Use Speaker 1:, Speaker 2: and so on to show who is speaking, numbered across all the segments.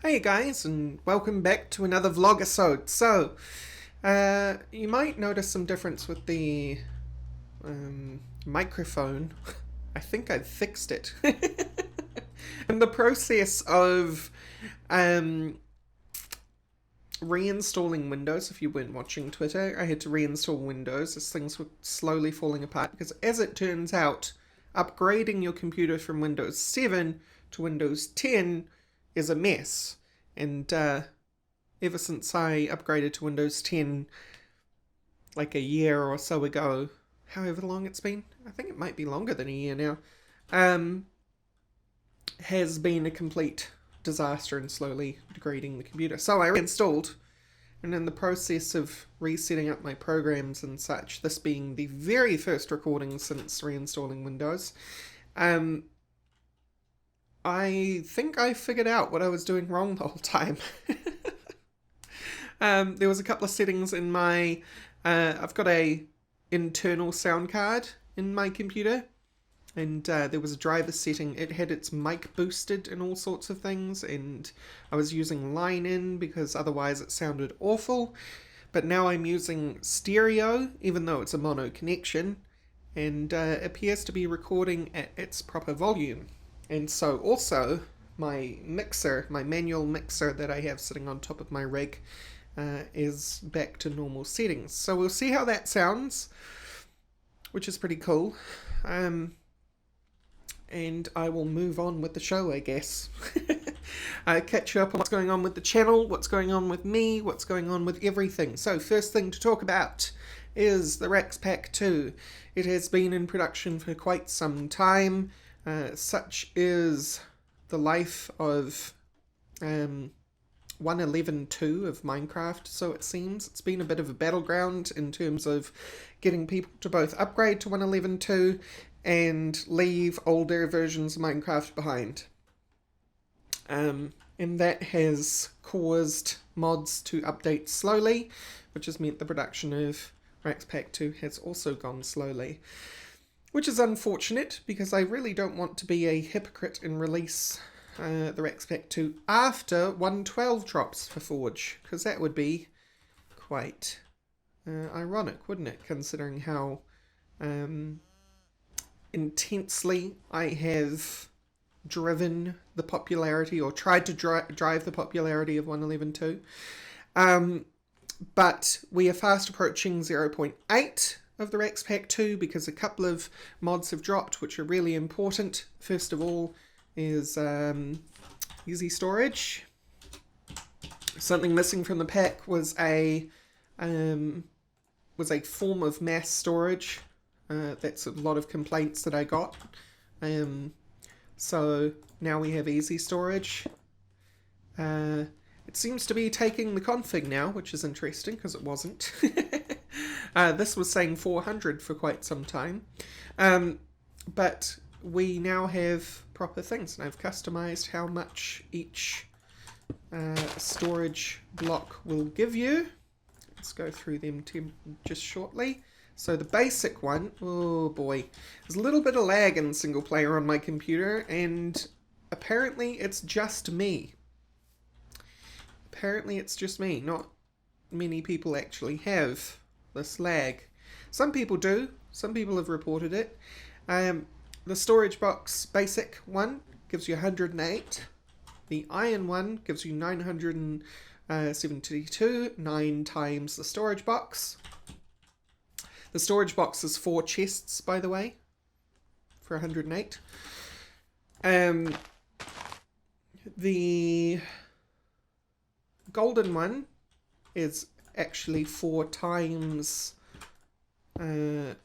Speaker 1: Hey guys, and welcome back to another vlogisode. So, you might notice some difference with the microphone. I think I've fixed it. In the process of reinstalling Windows, if you weren't watching Twitter, I had to reinstall Windows as things were slowly falling apart. Because as it turns out, upgrading your computer from Windows 7 to Windows 10 is a mess. And ever since I upgraded to Windows 10 like a year or so ago, however long it's been, I think it might be longer than a year now, has been a complete disaster and slowly degrading the computer. So I reinstalled, and in the process of resetting up my programs and such, this being the very first recording since reinstalling Windows, I think I figured out what I was doing wrong the whole time. There was a couple of settings in my... I've got a internal sound card in my computer, and there was a driver setting. It had its mic boosted and all sorts of things, and I was using line-in because otherwise it sounded awful. But now I'm using stereo, even though it's a mono connection, and appears to be recording at its proper volume. And so also my mixer, my manual mixer that I have sitting on top of my rig, is back to normal settings. So we'll see how that sounds, which is pretty cool. And I will move on with the show, I guess. Catch you up on what's going on with the channel, what's going on with me, what's going on with everything. So first thing to talk about is the Raxpack 2. It has been in production for quite some time. Such is the life of 1.11.2 of Minecraft, so it seems. It's been a bit of a battleground in terms of getting people to both upgrade to 1.11.2 and leave older versions of Minecraft behind. And that has caused mods to update slowly, which has meant the production of Raxpack 2 has also gone slowly. Which is unfortunate, because I really don't want to be a hypocrite and release the Raxpack 2 after 1.12 drops for Forge, because that would be quite ironic, wouldn't it, considering how intensely I have driven the popularity, or tried to drive the popularity of 1.11.2. But we are fast approaching 0.8 of the Raxpack 2 because a couple of mods have dropped which are really important. First of all is easy storage. Something missing from the pack was a form of mass storage. That's a lot of complaints that I got. So now we have easy storage. It seems to be taking the config now, which is interesting because it wasn't. This was saying 400 for quite some time. But we now have proper things, and I've customized how much each storage block will give you. Let's go through them just shortly. So the basic one, oh boy, there's a little bit of lag in single player on my computer, and apparently it's just me. Apparently it's just me. Not many people actually have this lag. Some people do. Some people have reported it. The storage box basic one gives you 108. The iron one gives you 972, 9 times the storage box. The storage box is 4 chests, by the way, for 108. The golden one is actually 4 times the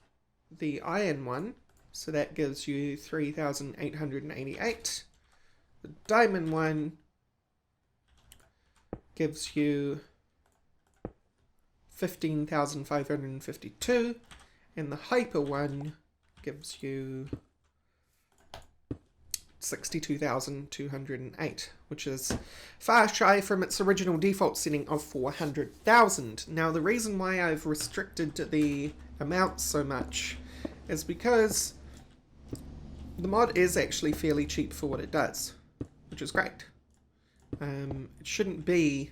Speaker 1: iron one, so that gives you 3,888. The diamond one gives you 15,552, and the hyper one gives you 62,208, which is far shy from its original default setting of 400,000. Now, the reason why I've restricted the amount so much is because the mod is actually fairly cheap for what it does, which is great. It shouldn't be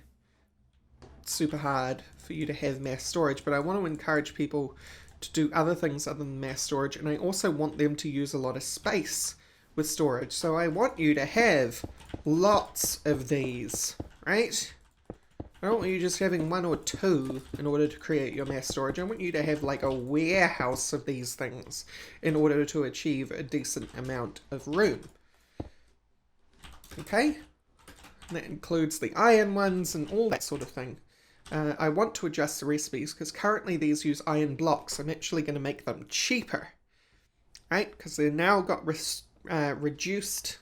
Speaker 1: super hard for you to have mass storage, but I want to encourage people to do other things other than mass storage, and I also want them to use a lot of space with storage. So I want you to have lots of these, right? I don't want you just having one or two in order to create your mass storage. I want you to have like a warehouse of these things in order to achieve a decent amount of room. Okay? And that includes the iron ones and all that sort of thing. I want to adjust the recipes because currently these use iron blocks. I'm actually going to make them cheaper, right? Because they've now got reduced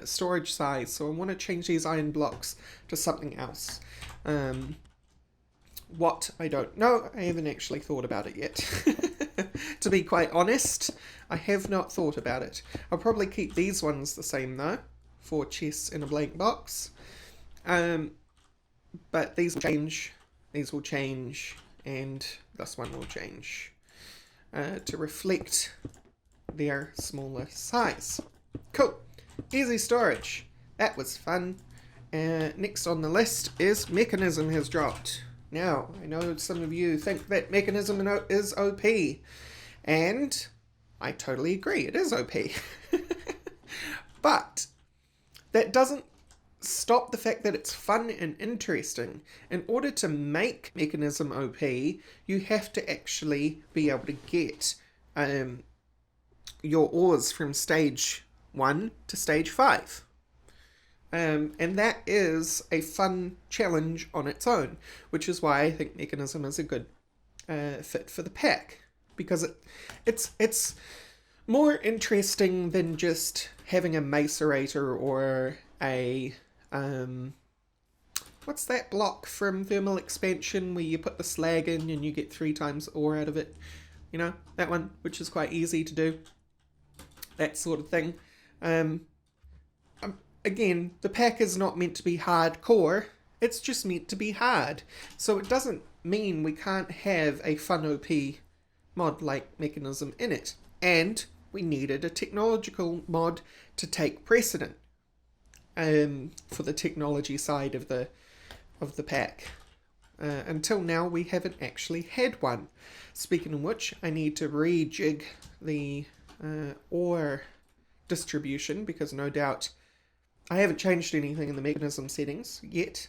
Speaker 1: storage size, so I want to change these iron blocks to something else. What? I don't know. I haven't actually thought about it yet. To be quite honest, I have not thought about it. I'll probably keep these ones the same though, for chests in a blank box. But these will change, and this one will change to reflect their smaller size. Cool. Easy storage. That was fun. Next on the list is mechanism has dropped. Now, I know some of you think that mechanism is OP, and I totally agree, it is OP. But that doesn't stop the fact that it's fun and interesting. In order to make mechanism OP, you have to actually be able to get your ores from stage 1 to stage 5. And that is a fun challenge on its own, which is why I think mechanism is a good fit for the pack, because it's more interesting than just having a macerator or a what's that block from thermal expansion where you put the slag in and you get 3 times ore out of it? You know, that one, which is quite easy to do. That sort of thing. Again, the pack is not meant to be hardcore, it's just meant to be hard. So it doesn't mean we can't have a fun OP mod like mechanism in it. And we needed a technological mod to take precedent for the technology side of the pack. Until now, we haven't actually had one. Speaking of which, I need to rejig the ore distribution, because no doubt I haven't changed anything in the mechanism settings yet.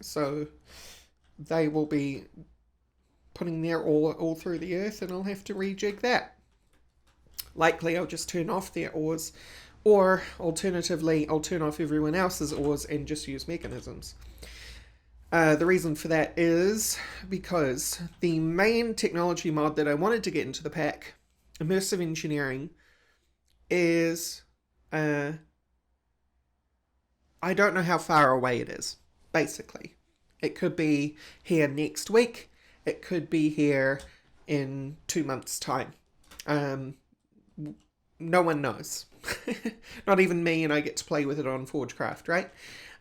Speaker 1: So they will be putting their ore all through the earth, and I'll have to rejig that. Likely I'll just turn off their ores, or alternatively I'll turn off everyone else's ores and just use mechanisms. The reason for that is because the main technology mod that I wanted to get into the pack, immersive engineering, is I don't know how far away it is, basically. It could be here next week, it could be here in 2 months' time. No one knows. Not even me, and I get to play with it on Forgecraft, right?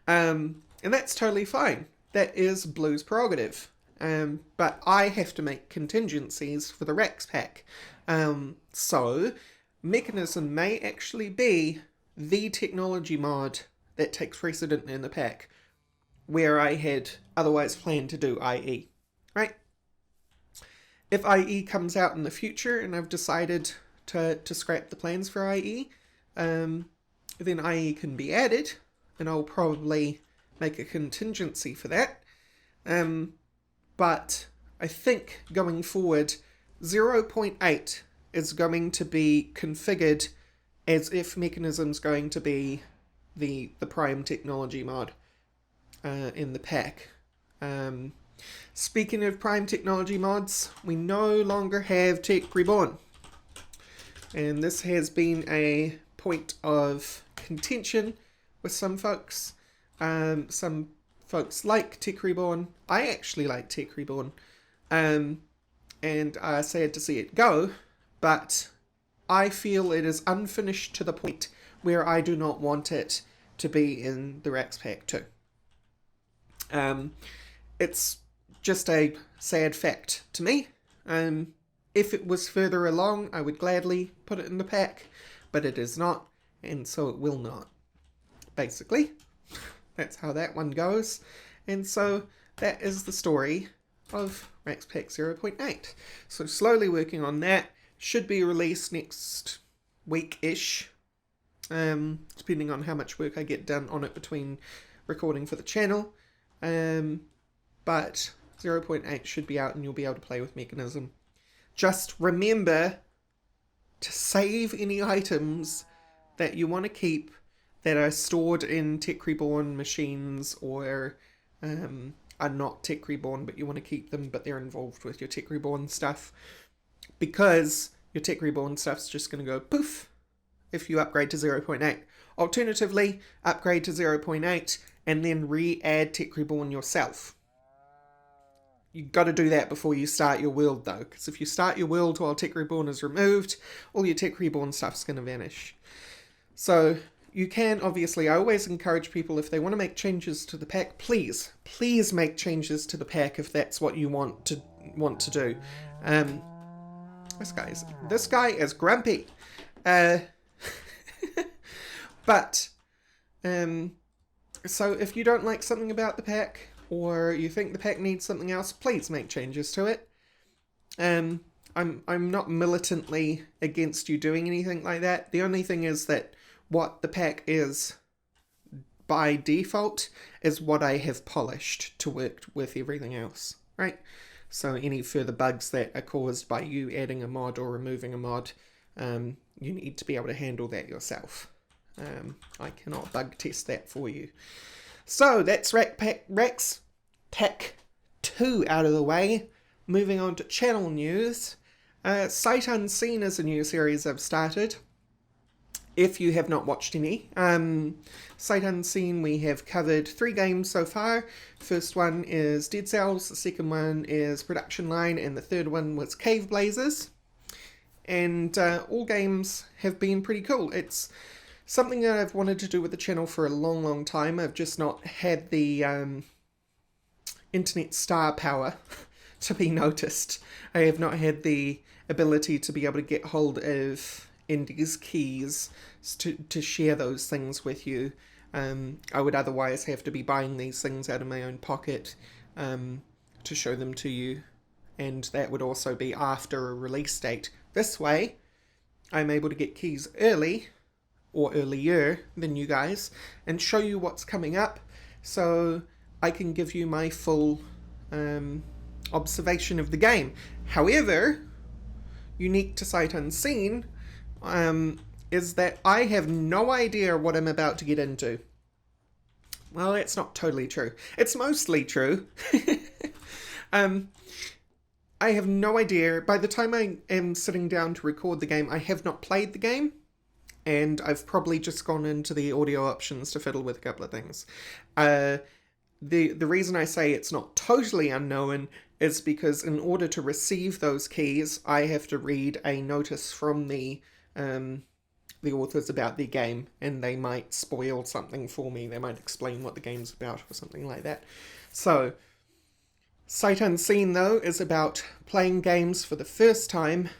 Speaker 1: And that's totally fine. That is Blue's prerogative. But I have to make contingencies for the Raxpack. So mechanism may actually be the technology mod that takes precedent in the pack, where I had otherwise planned to do IE, right? If IE comes out in the future and I've decided to scrap the plans for IE, then IE can be added, and I'll probably make a contingency for that. But I think going forward, 0.8 is going to be configured as if mechanism's going to be the prime technology mod in the pack. Speaking of prime technology mods, we no longer have Tech Reborn. And this has been a point of contention with some folks. Some folks like Tech Reborn. I actually like Tech Reborn. And are sad to see it go, but I feel it is unfinished to the point where I do not want it to be in the Raxpack too. It's just a sad fact to me. If it was further along, I would gladly put it in the pack, but it is not, and so it will not. basically. That's how that one goes. And so that is the story of Raxpack 0.8. So slowly working on that. Should be released next week-ish, depending on how much work I get done on it between recording for the channel. But 0.8 should be out and you'll be able to play with Mechanism. Just remember to save any items that you want to keep that are stored in Tech Reborn machines or are not Tech Reborn, but you want to keep them, but they're involved with your Tech Reborn stuff, because your Tech Reborn stuff's just going to go poof if you upgrade to 0.8. Alternatively, upgrade to 0.8 and then re-add Tech Reborn yourself. You've got to do that before you start your world, though, because if you start your world while Tech Reborn is removed, all your Tech Reborn stuff's going to vanish. So you can, obviously, I always encourage people, if they want to make changes to the pack, please make changes to the pack if that's what you want to do. This guy is grumpy. But so if you don't like something about the pack, or you think the pack needs something else, please make changes to it. I'm not militantly against you doing anything like that. The only thing is that what the pack is by default is what I have polished to work with everything else, right? So any further bugs that are caused by you adding a mod or removing a mod, you need to be able to handle that yourself. I cannot bug test that for you. So that's Raxpack 2 out of the way. Moving on to channel news. Sight Unseen is a new series I've started. If you have not watched any. Sight Unseen, we have covered 3 games so far. First one is Dead Cells, the second one is Production Line, and the third one was Cave Blazers. And all games have been pretty cool. It's something that I've wanted to do with the channel for a long time. I've just not had the internet star power to be noticed. I have not had the ability to be able to get hold of Indies keys to share those things with you. I would otherwise have to be buying these things out of my own pocket to show them to you, and that would also be after a release date. This way, I'm able to get keys early, or earlier than you guys, and show you what's coming up, so I can give you my full observation of the game. However, unique to Sight Unseen, is that I have no idea what I'm about to get into. Well, that's not totally true. It's mostly true. I have no idea. By the time I am sitting down to record the game, I have not played the game, and I've probably just gone into the audio options to fiddle with a couple of things. The reason I say it's not totally unknown is because in order to receive those keys, I have to read a notice from the authors about the game, and they might spoil something for me. They might explain what the game's about or something like that. So, Sight Unseen, though, is about playing games for the first time,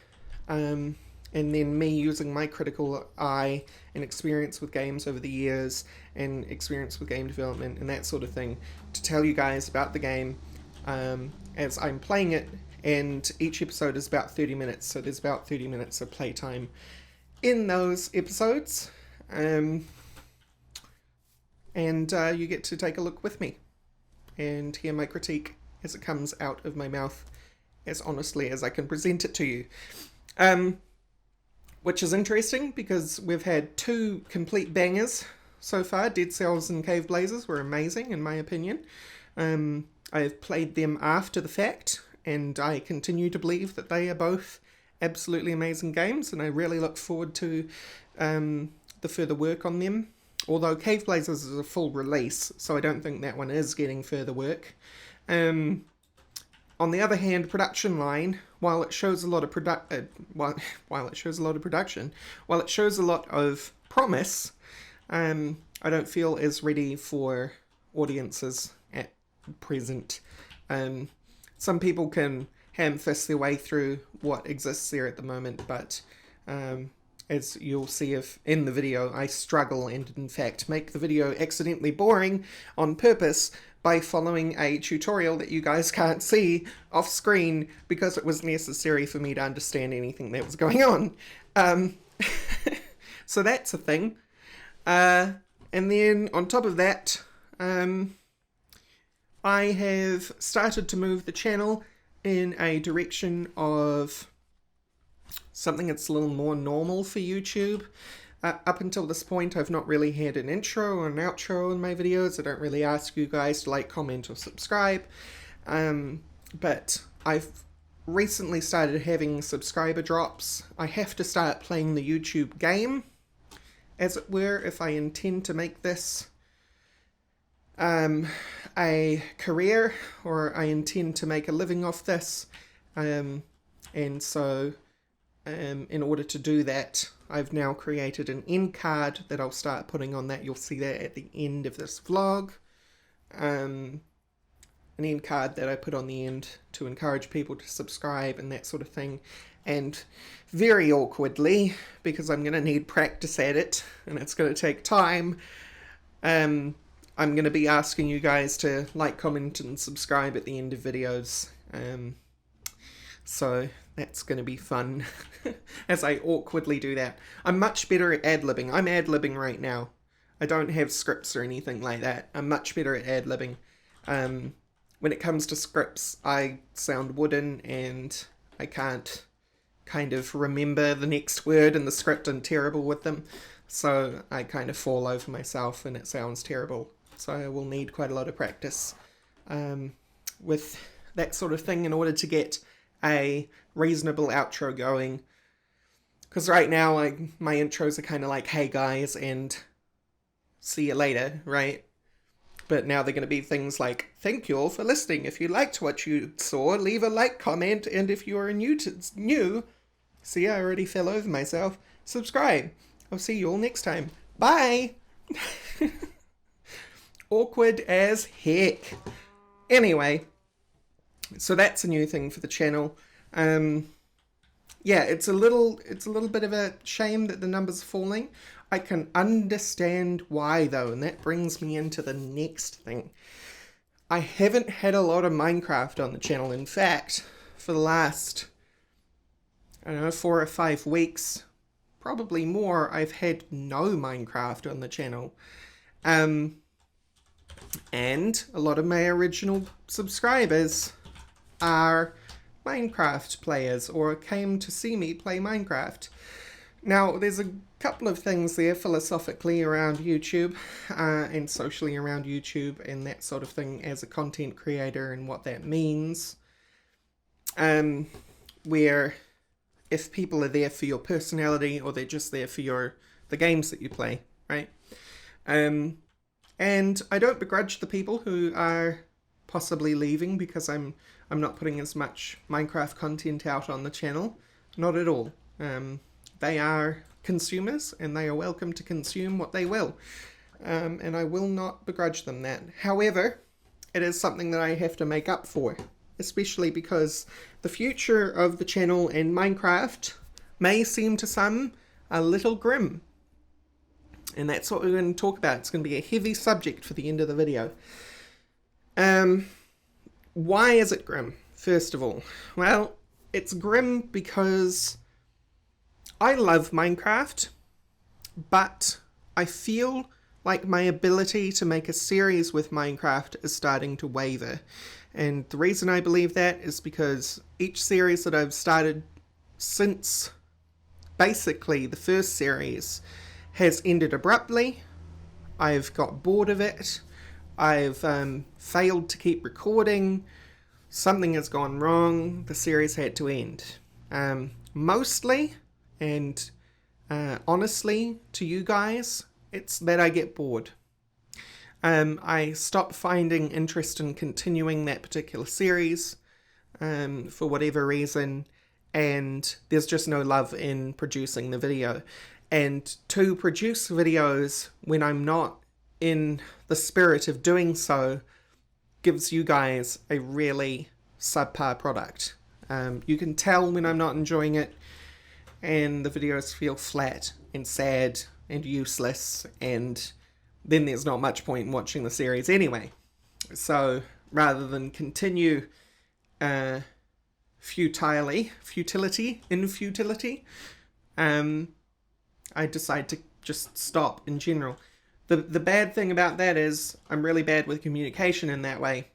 Speaker 1: and then me using my critical eye and experience with games over the years, and experience with game development and that sort of thing, to tell you guys about the game as I'm playing it. And each episode is about 30 minutes, so there's about 30 minutes of playtime in those episodes, and you get to take a look with me and hear my critique as it comes out of my mouth as honestly as I can present it to you. Which is interesting because we've had 2 complete bangers so far. Dead Cells and Cave Blazers were amazing in my opinion. I've played them after the fact, and I continue to believe that they are both absolutely amazing games, and I really look forward to the further work on them. Although Cave Blazers is a full release, so I don't think that one is getting further work. On the other hand, Production Line, while it shows a lot of while it shows a lot of promise, I don't feel as ready for audiences at present. Some people can ham-fist their way through what exists there at the moment, but as you'll see if in the video, I struggle and in fact make the video accidentally boring on purpose by following a tutorial that you guys can't see off screen because it was necessary for me to understand anything that was going on. So that's a thing. And then on top of that, I have started to move the channel in a direction of something that's a little more normal for YouTube. Up until this point, I've not really had an intro or an outro in my videos. I don't really ask you guys to like, comment, or subscribe. But I've recently started having subscriber drops. I have to start playing the YouTube game, as it were, if I intend to make this a career, or I intend to make a living off this. And so in order to do that, I've now created an end card that I'll start putting on that. You'll see that at the end of this vlog. An end card that I put on the end to encourage people to subscribe and that sort of thing. And very awkwardly, because I'm going to need practice at it, and it's going to take time, I'm going to be asking you guys to like, comment, and subscribe at the end of videos. So that's going to be fun as I awkwardly do that. I'm much better at ad-libbing. I'm ad-libbing right now. I don't have scripts or anything like that. I'm much better at ad-libbing. When it comes to scripts, I sound wooden and I can't kind of remember the next word in the script. I'm terrible with them. So I kind of fall over myself and it sounds terrible. So I will need quite a lot of practice with that sort of thing in order to get a reasonable outro going. Because right now, my intros are kind of like, hey guys, and see you later, right? But now they're going to be things like, thank you all for listening. If you liked what you saw, leave a like, comment, and if you are new, see, I already fell over myself, subscribe. I'll see you all next time. Bye! Awkward as heck. Anyway, so that's a new thing for the channel. Yeah, it's a little bit of a shame that the numbers are falling. I can understand why though, and that brings me into the next thing. I haven't had a lot of Minecraft on the channel. In fact, for the last, I don't know, 4 or 5 weeks, probably more, I've had no Minecraft on the channel. And a lot of my original subscribers are Minecraft players, or came to see me play Minecraft. Now, there's a couple of things there philosophically around YouTube, and socially around YouTube, and that sort of thing as a content creator, and what that means. Where if people are there for your personality, or they're just there for the games that you play, right? And I don't begrudge the people who are possibly leaving because I'm not putting as much Minecraft content out on the channel. Not at all. They are consumers, and they are welcome to consume what they will. And I will not begrudge them that. However, it is something that I have to make up for, especially because the future of the channel and Minecraft may seem to some a little grim. And that's what we're going to talk about. It's going to be a heavy subject for the end of the video. Why is it grim, first of all? Well, it's grim because I love Minecraft, but I feel like my ability to make a series with Minecraft is starting to waver. And the reason I believe that is because each series that I've started since basically the first series has ended abruptly. I've got bored of it. I've failed to keep recording. Something has gone wrong. The series had to end. Mostly, and honestly, to you guys, it's that I get bored. I stop finding interest in continuing that particular series for whatever reason, and there's just no love in producing the video. And to produce videos when I'm not in the spirit of doing so gives you guys a really subpar product. You can tell when I'm not enjoying it. and the videos feel flat and sad and useless, and then there's not much point in watching the series anyway. So rather than continue futility, I decide to just stop in general. The bad thing about that is I'm really bad with communication in that way.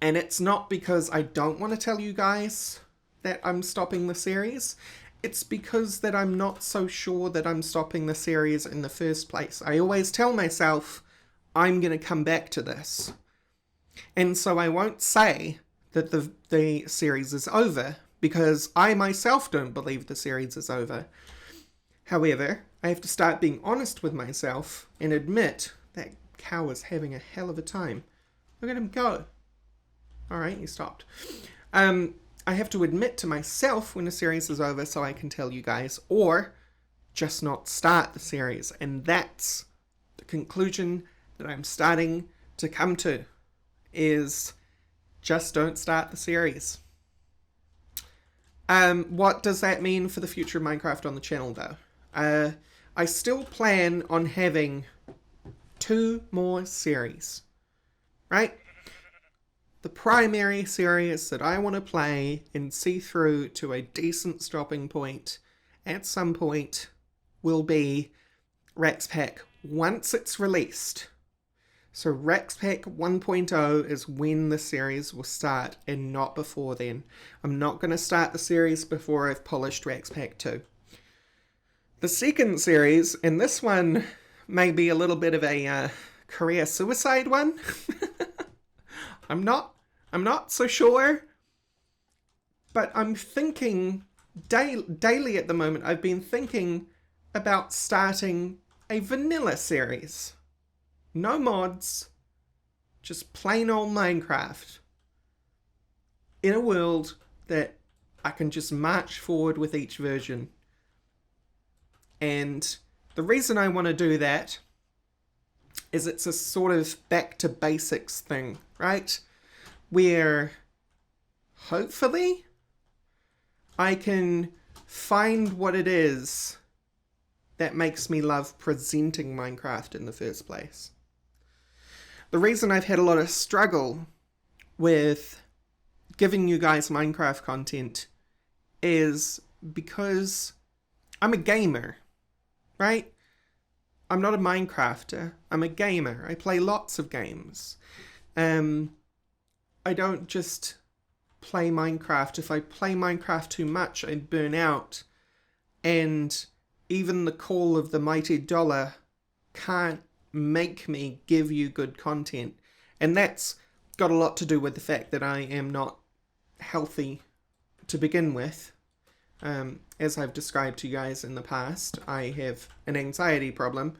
Speaker 1: And it's not because I don't want to tell you guys that I'm stopping the series. It's because that I'm not so sure that I'm stopping the series in the first place. I always tell myself I'm going to come back to this. And so I won't say that the series is over, because I myself don't believe the series is over. However, I have to start being honest with myself and admit that cow is having a hell of a time. Look at him go. Alright, he stopped. I have to admit to myself when the series is over so I can tell you guys, or just not start the series. And that's the conclusion that I'm starting to come to, is just don't start the series. What does that mean for the future of Minecraft on the channel, though? I still plan on having 2 more series, right? The primary series that I want to play and see through to a decent stopping point at some point will be Raxpack once it's released. So Raxpack 1.0 is when the series will start, and not before then. I'm not going to start the series before I've polished Raxpack 2. The second series, and this one may be a little bit of a career suicide one. I'm not so sure, but I'm thinking daily at the moment. I've been thinking about starting a vanilla series. No mods, just plain old Minecraft in a world that I can just march forward with each version. And the reason I want to do that is it's a sort of back to basics thing, right? Where hopefully I can find what it is that makes me love presenting Minecraft in the first place. The reason I've had a lot of struggle with giving you guys Minecraft content is because I'm a gamer, right? I'm not a Minecrafter, I'm a gamer. I play lots of games. I don't just play Minecraft. If I play Minecraft too much, I burn out. And even the call of the mighty dollar can't make me give you good content. And that's got a lot to do with the fact that I am not healthy to begin with. As I've described to you guys in the past, I have an anxiety problem,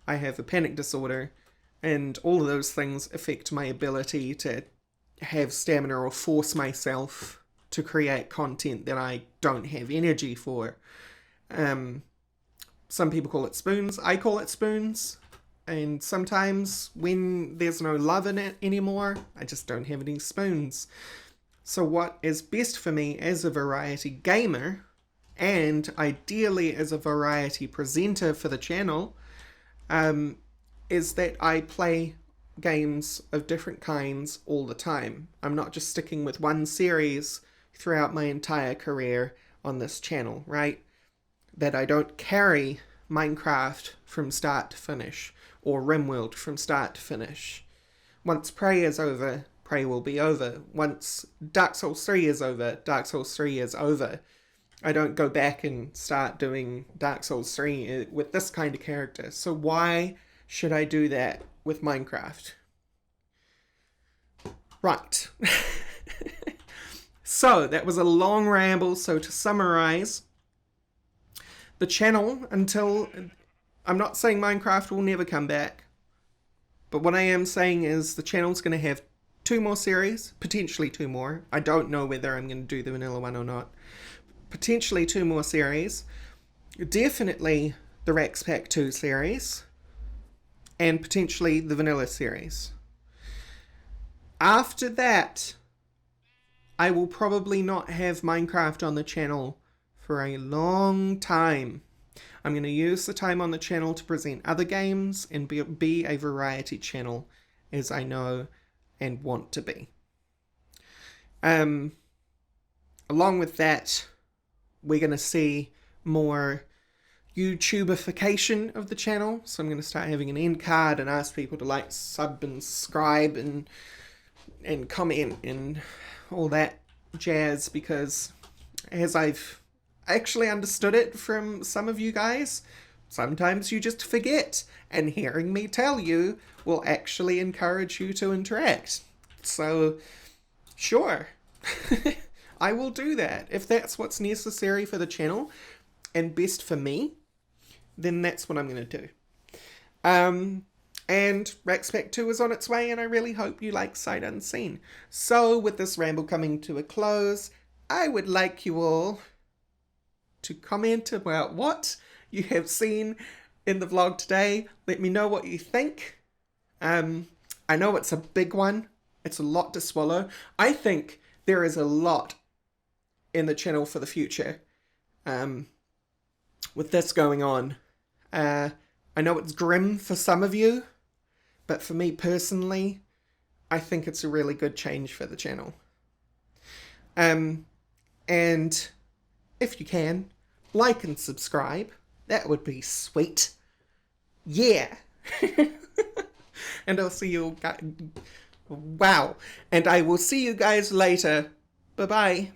Speaker 1: I have a panic disorder, and all of those things affect my ability to have stamina or force myself to create content that I don't have energy for. Some people call it spoons, I call it spoons, and sometimes when there's no love in it anymore, I just don't have any spoons. So what is best for me as a variety gamer, and ideally as a variety presenter for the channel, is that I play games of different kinds all the time. I'm not just sticking with one series throughout my entire career on this channel, right? That I don't carry Minecraft from start to finish, or RimWorld from start to finish. Once Prey is over, Prey will be over. Once Dark Souls 3 is over, Dark Souls 3 is over. I don't go back and start doing Dark Souls 3 with this kind of character. So why should I do that with Minecraft? Right. So, that was a long ramble. So to summarize, the channel, until... I'm not saying Minecraft will never come back, but what I am saying is the channel's going to have 2 more series, potentially 2 more. I don't know whether I'm going to do the vanilla one or not. Potentially 2 more series. Definitely the Raxpack 2 series, and potentially the vanilla series. After that, I will probably not have Minecraft on the channel for a long time. I'm going to use the time on the channel to present other games and be a variety channel, as I know and want to be. Along with that, we're going to see more YouTuberification of the channel. So I'm going to start having an end card and ask people to like, sub, and subscribe and comment and all that jazz, because as I've actually understood it from some of you guys, sometimes you just forget, and hearing me tell you will actually encourage you to interact. So, sure, I will do that. If that's what's necessary for the channel and best for me, then that's what I'm going to do. And Raxpack 2 is on its way, and I really hope you like Sight Unseen. So, with this ramble coming to a close, I would like you all to comment about what you have seen in the vlog today. Let me know what you think. I know it's a big one. It's a lot to swallow. I think there is a lot in the channel for the future with this going on. I know it's grim for some of you, but for me personally, I think it's a really good change for the channel. And if you can, like and subscribe. That would be sweet. Yeah. And I'll see you guys. Wow. And I will see you guys later. Bye-bye.